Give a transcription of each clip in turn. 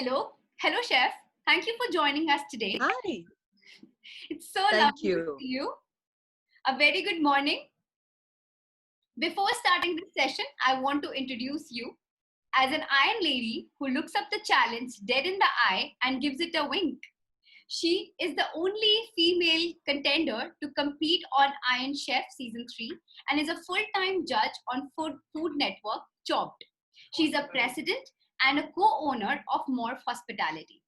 Hello. Hello, Chef. Thank you for joining us today. Hi, It's so thank lovely to you. see you. A very good morning. Before starting this session, I want to introduce you as an Iron Lady who looks up the challenge dead in the eye and gives it a wink. She is the only female contender to compete on Iron Chef Season 3 and is a full-time judge on Food Network Chopped. She's a president and a co-owner of Morph Hospitality.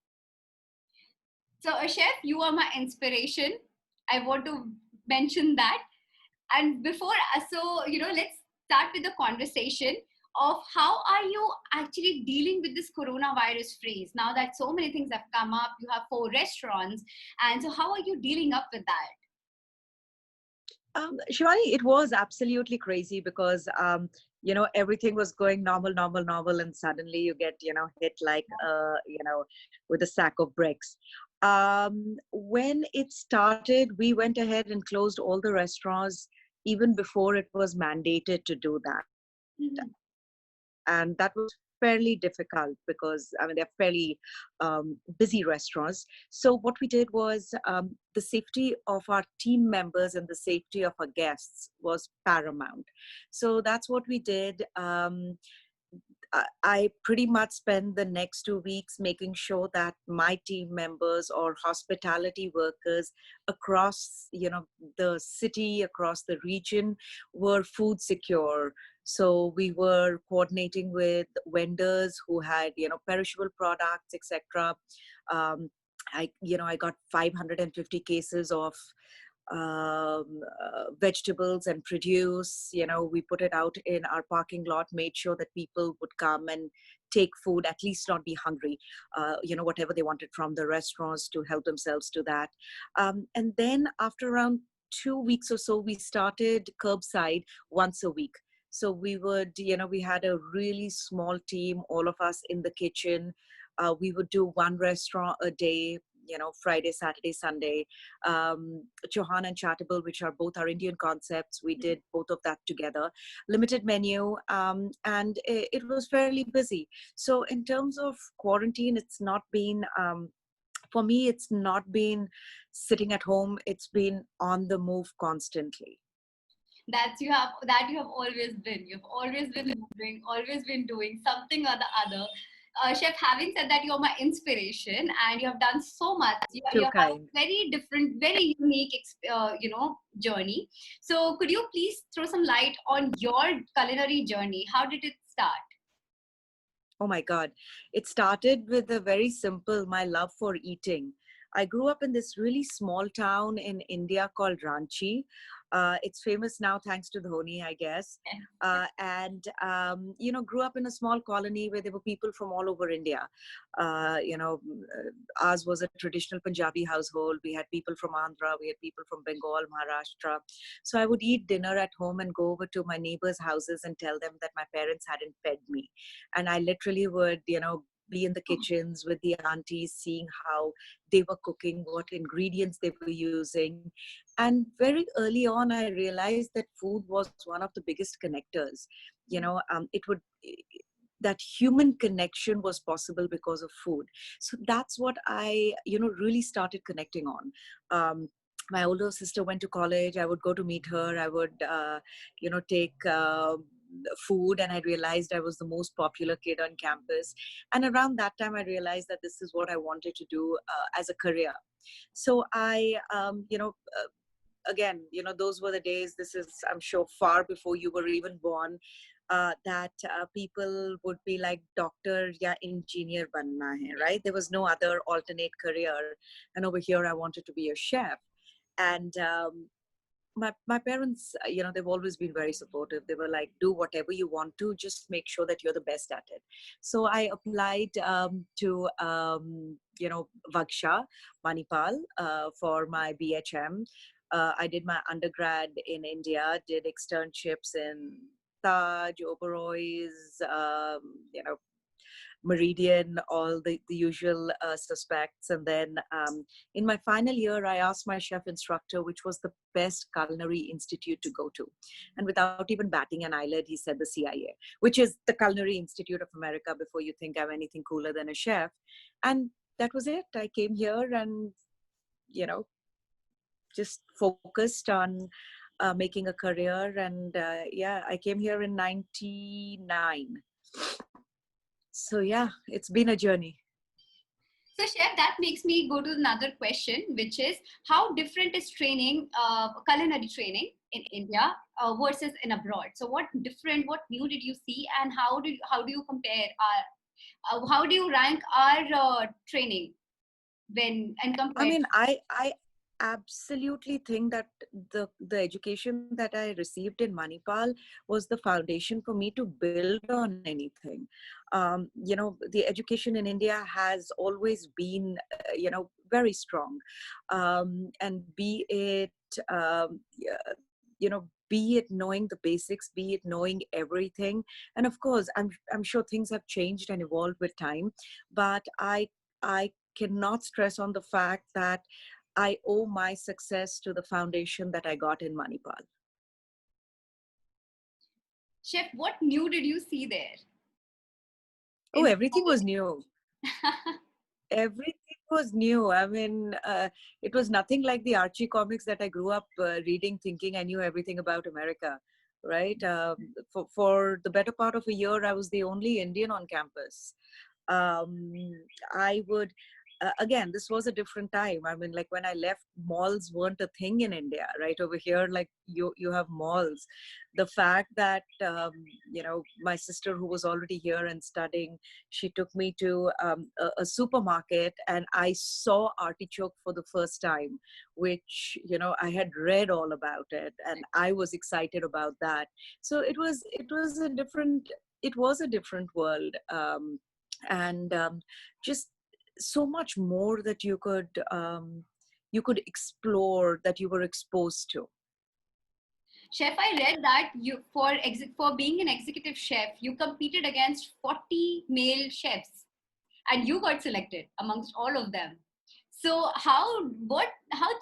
So, chef, you are my inspiration. I want to mention that. And before, let's start with the conversation of how are you actually dealing with this coronavirus phase now that so many things have come up. You have 4 restaurants, and so how are you dealing up with that? Shivani, it was absolutely crazy because, everything was going normal, normal, normal, and suddenly you get, hit like, with a sack of bricks. When it started, we went ahead and closed all the restaurants even before it was mandated to do that. Mhm. And that was fairly difficult because I mean they're fairly busy restaurants. So what we did was the safety of our team members and the safety of our guests was paramount. So that's what we did. I pretty much spent the next 2 weeks making sure that my team members or hospitality workers across, the city, across the region were food secure. So we were coordinating with vendors who had, perishable products, etc. Um, I got 550 cases of vegetables and produce. We put it out in our parking lot, made sure that people would come and take food, at least not be hungry, whatever they wanted from the restaurants to help themselves to that. And then after around 2 weeks or so, we started curbside once a week. So we had a really small team, all of us in the kitchen. We would do one restaurant a day, Friday, Saturday, Sunday. Chauhan and Chattable, which are both our Indian concepts, we did both of that together. Limited menu, and it was fairly busy. So in terms of quarantine, it's not been for me. It's not been sitting at home. It's been on the move constantly. That you have always been. You've always been moving, always been doing something or the other. Chef, having said that, you're my inspiration, and you have done so much. You Too have a kind. very different, very unique, journey. So, could you please throw some light on your culinary journey? How did it start? Oh my God. It started with a very simple, my love for eating. I grew up in this really small town in India called Ranchi. It's famous now thanks to Dhoni, I guess. Grew up in a small colony where there were people from all over India. Ours was a traditional Punjabi household. We had people from Andhra, we had people from Bengal, Maharashtra. So I would eat dinner at home and go over to my neighbors' houses and tell them that my parents hadn't fed me. And I literally would, be in the kitchens with the aunties, seeing how they were cooking, what ingredients they were using. And very early on, I realized that food was one of the biggest connectors. It would that human connection was possible because of food. So that's what I, really started connecting on. My older sister went to college. I would go to meet her. I would, take food, and I realized I was the most popular kid on campus. And around that time, I realized that this is what I wanted to do as a career. So I, again, those were the days. This is, I'm sure, far before you were even born. That people would be like, doctor ya engineer banna hai, right? There was no other alternate career. And over here, I wanted to be a chef. And my parents, they've always been very supportive. They were like, do whatever you want to, just make sure that you're the best at it. So I applied to Vagsha, Manipal, for my BHM. I did my undergrad in India, did externships in Taj, Oberoi's, Meridian, all the usual suspects. And then in my final year, I asked my chef instructor which was the best culinary institute to go to. And without even batting an eyelid, he said the CIA, which is the Culinary Institute of America, before you think I'm anything cooler than a chef. And that was it. I came here and, you know, just focused on making a career. And yeah, I came here in 99. So yeah, it's been a journey. So, Chef, that makes me go to another question, which is how different is training, culinary training in India versus in abroad? So, what different, what new did you see, and how do you compare how do you rank our training when and I compared? mean, I absolutely think that the education that I received in Manipal was the foundation for me to build on anything. You know, the education in India has always been, very strong, and be it, be it knowing the basics, be it knowing everything. And of course, I'm sure things have changed and evolved with time, but I cannot stress on the fact that I owe my success to the foundation that I got in Manipal. Chef, what new did you see there? Oh, In everything was new. Everything was new. I mean, it was nothing like the Archie comics that I grew up reading, thinking I knew everything about America, right? For the better part of a year, I was the only Indian on campus. um, I would, again, this was a different time. I mean, like when I left, malls weren't a thing in India, right? Over here, like you have malls. The fact that, my sister who was already here and studying, she took me to a supermarket and I saw artichoke for the first time, which, I had read all about it and I was excited about that. So it was a different world. And just so much more that you could explore, that you were exposed to. Chef, I read that you for being an executive chef, you competed against 40 male chefs, and you got selected amongst all of them. So how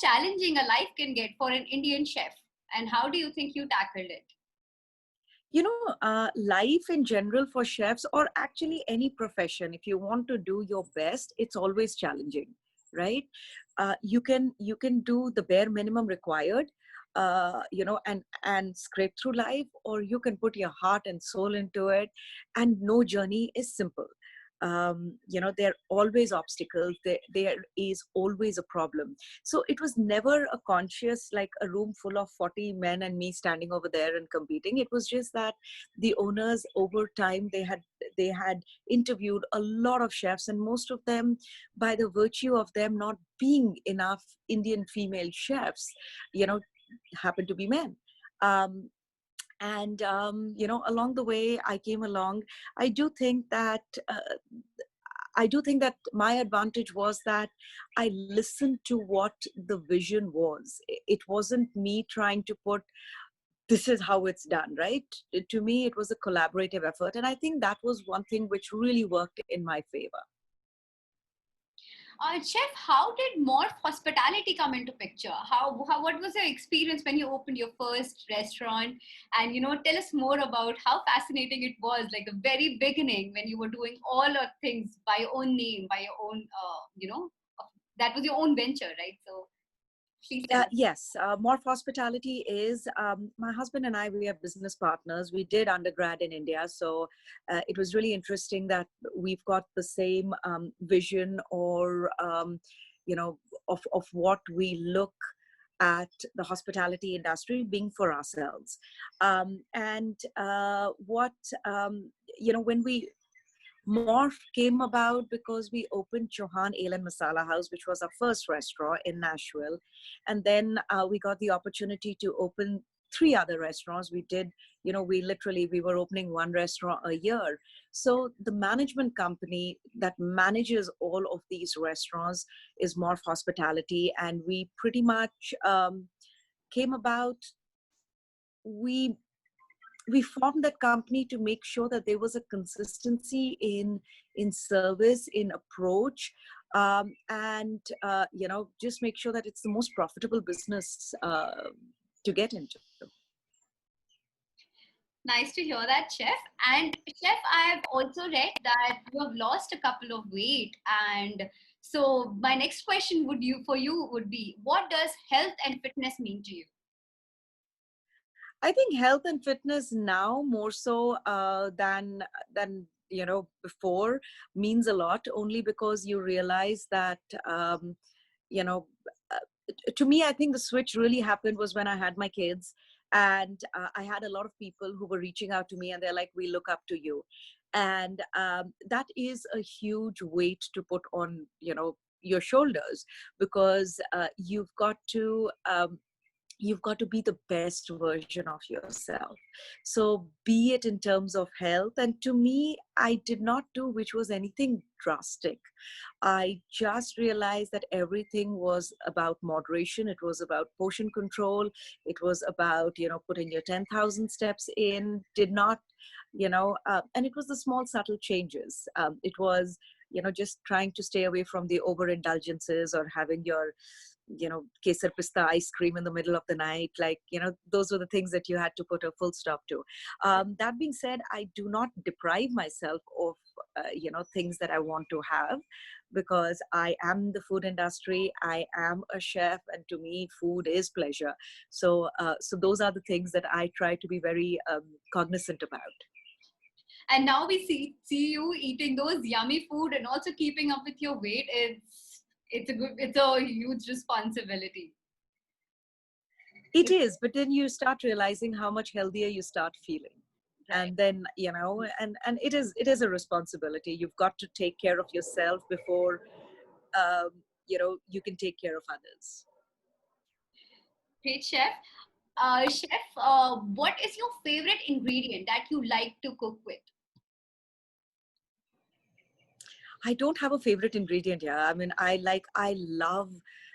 challenging a life can get for an Indian chef, and how do you think you tackled it? Life in general for chefs, or actually any profession, if you want to do your best, it's always challenging, right? You can do the bare minimum required, and scrape through life, or you can put your heart and soul into it, and no journey is simple. There are always obstacles, there is always a problem. So it was never a conscious, like a room full of 40 men and me standing over there and competing. It was just that the owners, over time, they had interviewed a lot of chefs, and most of them, by the virtue of them not being enough Indian female chefs, you know happen to be men. And along the way I came along, i do think that uh, I do think that my advantage was that I listened to what the vision was. It wasn't me trying to put, this is how it's done, right? To me, it was a collaborative effort. And I think that was one thing which really worked in my favor. Chef, how did Morph Hospitality come into picture? What was your experience when you opened your first restaurant? And tell us more about how fascinating it was, like the very beginning when you were doing all of things by your own name, by your own, that was your own venture, right? So please tell us. Yes, Morph Hospitality is, my husband and I, we are business partners. We did undergrad in India. So it was really interesting that we've got the same vision, or, of what we look at the hospitality industry being for ourselves. When Morph came about because we opened Chauhan Ale and Masala House, which was our first restaurant in Nashville. And then we got the opportunity to open three other restaurants. We were opening one restaurant a year. So the management company that manages all of these restaurants is Morph Hospitality. And we pretty much came about, we we formed that company to make sure that there was a consistency in service, in approach, and just make sure that it's the most profitable business to get into. Nice to hear that, Chef. And Chef, I have also read that you have lost a couple of weight. And so my next question would be, what does health and fitness mean to you? I think health and fitness now more so than before means a lot, only because you realize that you know to me, I think the switch really happened was when I had my kids, and I had a lot of people who were reaching out to me, and they're like, "We look up to you," and that is a huge weight to put on your shoulders, because you've got to be the best version of yourself. So be it in terms of health, and to me, I did not do which was anything drastic. I just realized that everything was about moderation. It was about portion control. It was about putting your 10,000 steps in. Did not and it was the small subtle changes. It was just trying to stay away from the overindulgences, or having your kesar pista ice cream in the middle of the night. Like, those were the things that you had to put a full stop to. That being said, I do not deprive myself of things that I want to have, because I am the food industry. I am a chef, and to me, food is pleasure. So those are the things that I try to be very cognizant about. And now we see you eating those yummy food and also keeping up with your weight. It's a huge responsibility. It is, but then you start realizing how much healthier you start feeling. Right. And then, and it is a responsibility. You've got to take care of yourself before you can take care of others. Great, Chef. Chef, what is your favorite ingredient that you like to cook with? I don't have a favorite ingredient. Yeah, I mean, I love,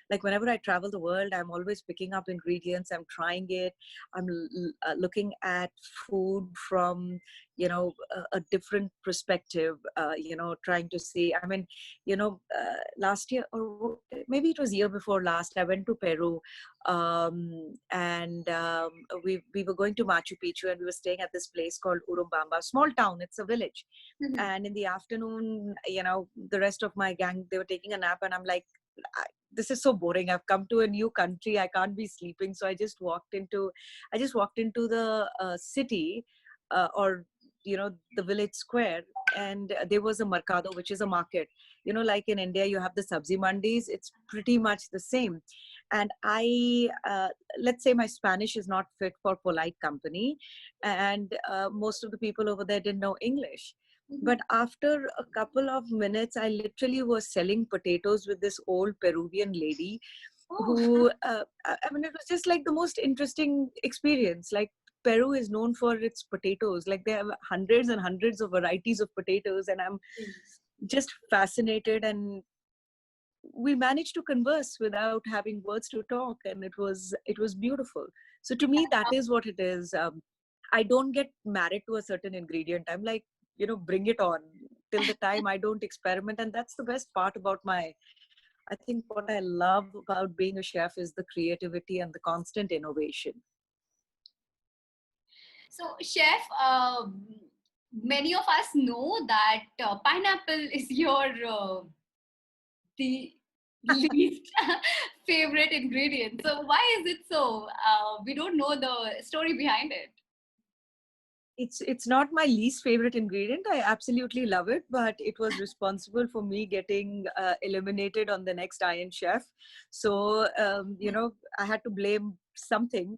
like, whenever I travel the world, I'm always picking up ingredients. I'm trying it. I'm looking at food from a different perspective. Trying to see. I mean, last year, or maybe it was year before last, I went to Peru, and we were going to Machu Picchu, and we were staying at this place called Urumbamba, small town. It's a village. And in the afternoon, the rest of my gang, they were taking a nap, and I'm like, this is so boring. I've come to a new country. I can't be sleeping. So I just walked into the city, or the village square, and there was a mercado, which is a market. Like in India, you have the sabzi mandis. It's pretty much the same. And let's say my Spanish is not fit for polite company, and most of the people over there didn't know English. But after a couple of minutes, I literally was selling potatoes with this old Peruvian lady Oh, who, I mean, it was just like the most interesting experience. Like, Peru is known for its potatoes. Like, they have hundreds and hundreds of varieties of potatoes, and I'm just fascinated. And we managed to converse without having words to talk, and it was beautiful. So to me, that is what it is. I don't get married to a certain ingredient. I'm like, bring it on, till the time I don't experiment. And that's the best part about I think what I love about being a chef is the creativity and the constant innovation. so Chef, many of us know that pineapple is your the least favorite ingredient. So why is it so? We don't know the story behind it. It's not my least favorite ingredient. I absolutely love it, but it was responsible for me getting eliminated on the next Iron Chef. So I had to blame something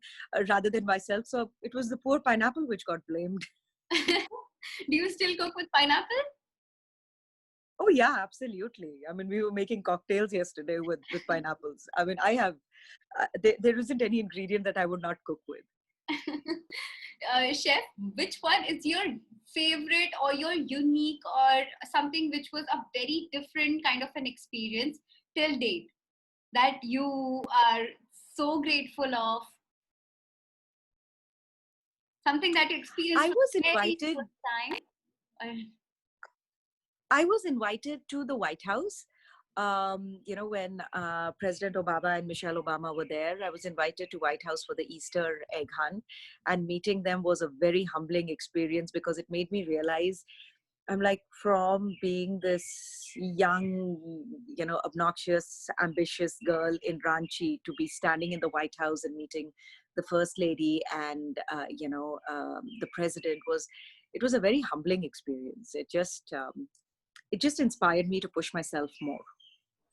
rather than myself. So it was the poor pineapple which got blamed. Do you still cook with pineapple? Oh yeah, absolutely. I mean, we were making cocktails yesterday with pineapples. I mean, I have there isn't any ingredient that I would not cook with. Chef, which one is your favorite or your unique or something which was a very different kind of an experience till date that you are so grateful of? Something that you experienced I for was the very invited. first time? Uh, I was invited to the White House. When President Obama and Michelle Obama were there, I was invited to White House for the Easter egg hunt, and meeting them was a very humbling experience because it made me realize I'm like, from being this young, obnoxious, ambitious girl in Ranchi to be standing in the White House and meeting the First Lady and, the President it was a very humbling experience. It just inspired me to push myself more.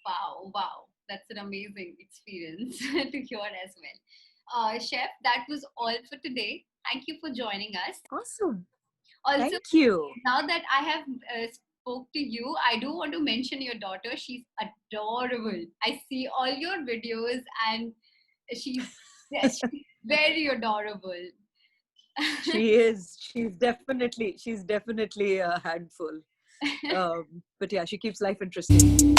wow, wow. That's an amazing experience to hear as well. Chef, that was all for today. Thank you for joining us. Awesome. Also, Thank you. now that I have spoke to you, I do want to mention your daughter. She's adorable. I see all your videos, and she's, yes, she's very adorable. She's definitely a handful. But yeah, she keeps life interesting.